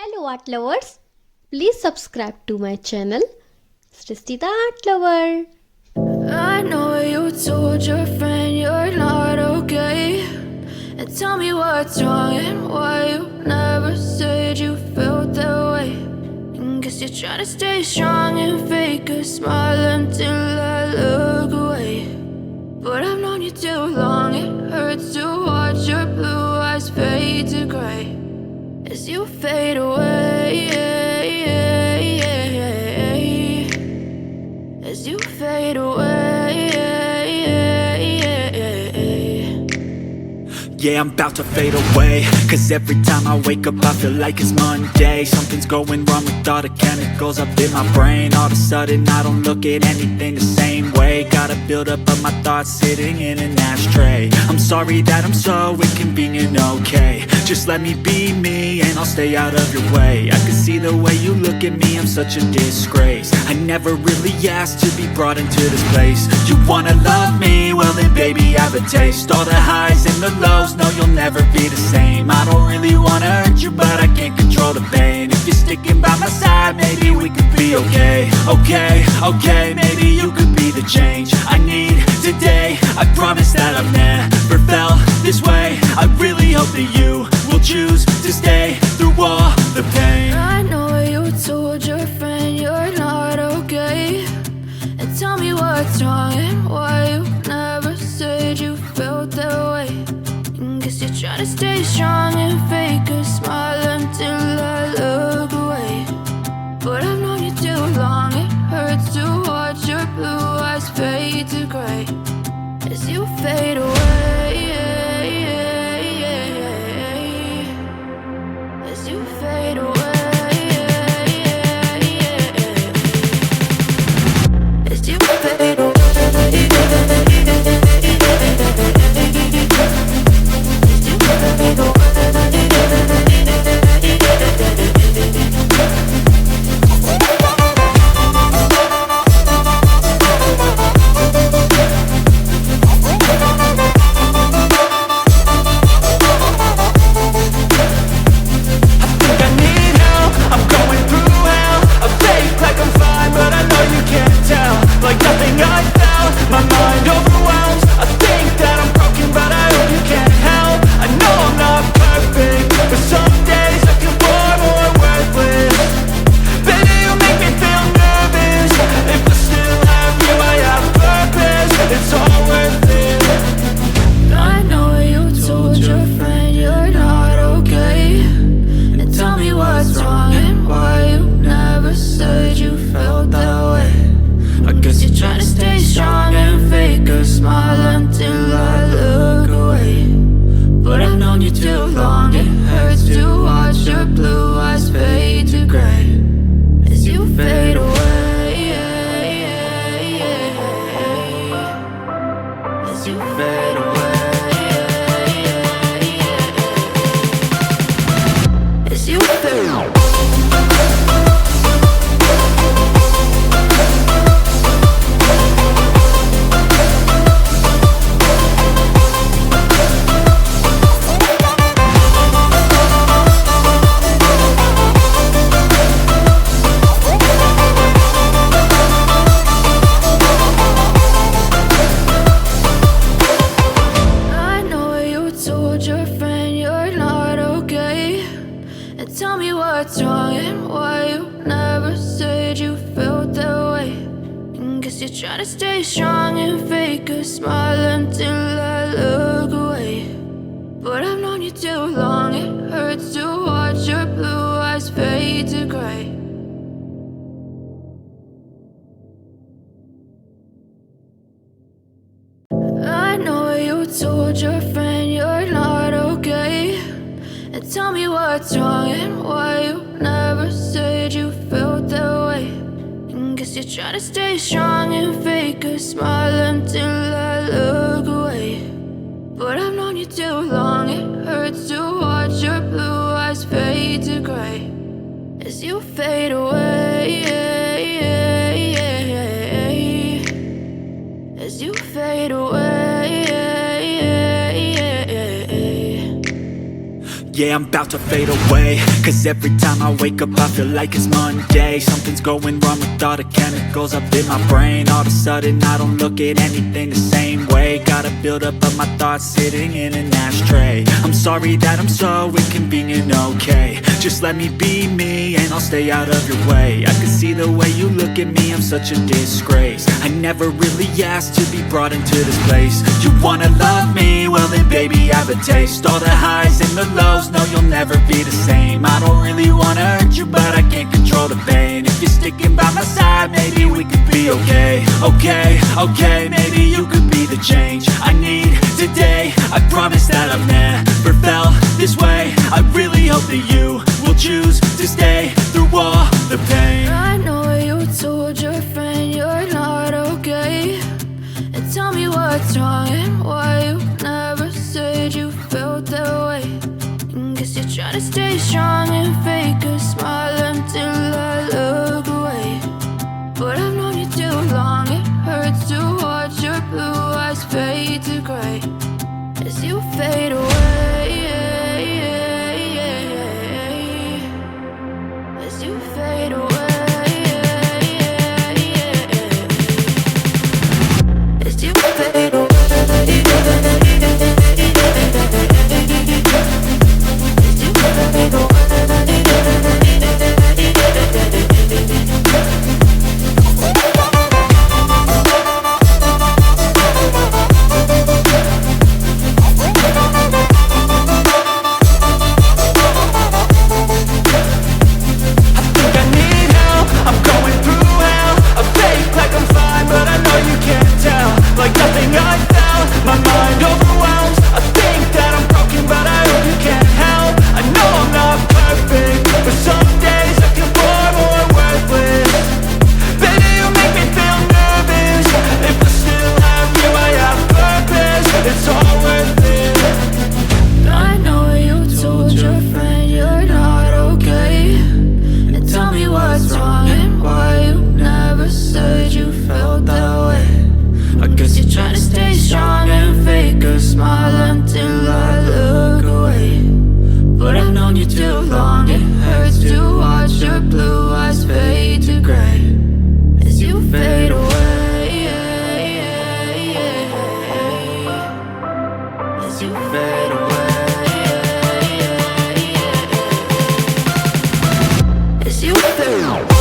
Hello art lovers, please subscribe to my channel Shrishti the Art Lover. I know you told your friend you're not okay, and tell me what's wrong and why you never said you felt that way. And guess you're trying to stay strong and fake a smile until I look away. But I've known you too long, it hurts to watch your blue eyes fade to gray as you fade away, as you fade away. Yeah, I'm about to fade away, cause every time I wake up I feel like it's Monday. Something's going wrong with all the chemicals up in my brain. All of a sudden I don't look at anything the same way. Got a buildup of my thoughts sitting in an ashtray. I'm sorry that I'm so inconvenient, okay. Just let me be me and I'll stay out of your way. I can see the way you look at me, I'm such a disgrace. I never really asked to be brought into this place. You wanna love me? Well then baby have a taste. All the highs and the lows, no you'll never be the same. I don't really wanna hurt you but I can't control the pain. If you're sticking by my side maybe we could be okay. Okay, maybe you could be the change I need today. I promise that I've never felt this way. I really hope that you will choose to stay through all the pain. I know you told your friend you're not okay, and tell me what's wrong and why you never said you felt that way. And guess you're trying to stay strong and fake a smile until I look away. But I've known you too long, it hurts to watch your blue eyes fade to gray as you fade away, as you fade away, as you fade away. Like nothing I felt, my mind overwhelms. I think that I'm broken, but I hope you can't help. I know I'm not perfect, but some days I feel far more worthless. Baby, you make me feel nervous. If I still have you, I have purpose. It's all worth it. I know you told your friend you're not okay, and tell me what's wrong and why you never said you felt that way. I guess you're trying to stay strong and fake a smile until I look away. But I've known you too long, it hurts to watch your blue eyes fade to gray as you fade away, as you fade away, as you fade away. Tell me what's wrong and why you never said you felt that way. And guess you're trying to stay strong and fake a smile until I look away. But I've known you too long, it hurts to watch your blue eyes fade to gray. I know you told your friend you're not okay, and tell me what's wrong and why you never said you felt that way. And guess you're trying to stay strong and fake a smile until I look away. But I've known you too long, it hurts to watch your blue eyes fade to gray as you fade away, as you fade away. Yeah, I'm about to fade away, cause every time I wake up I feel like it's Monday. Something's going wrong with all the chemicals up in my brain. All of a sudden I don't look at anything the same way. Gotta build up of my thoughts sitting in an ashtray. I'm sorry that I'm so inconvenient, okay. Just let me be me and I'll stay out of your way. I can see the way you look at me, I'm such a disgrace. I never really asked to be brought into this place. You wanna love me? Well then baby, have a taste. All the highs and the lows, no you'll never be the same. I don't really wanna hurt you, but I can't control the pain. If you're sticking by my side, maybe we could be okay. Okay, maybe you could be the change I need today. I promise that I've never felt this way. I really hope that you will choose to stay through all the pain. I know you told your friend you're not okay, and tell me what's wrong and why you never said you felt that way. Guess you're trying to stay strong and fake a smile until I look away. But I've known you too long, it hurts to watch your blue eyes fade to gray as you fade away. As you fade away. As you fade away. As you fade away.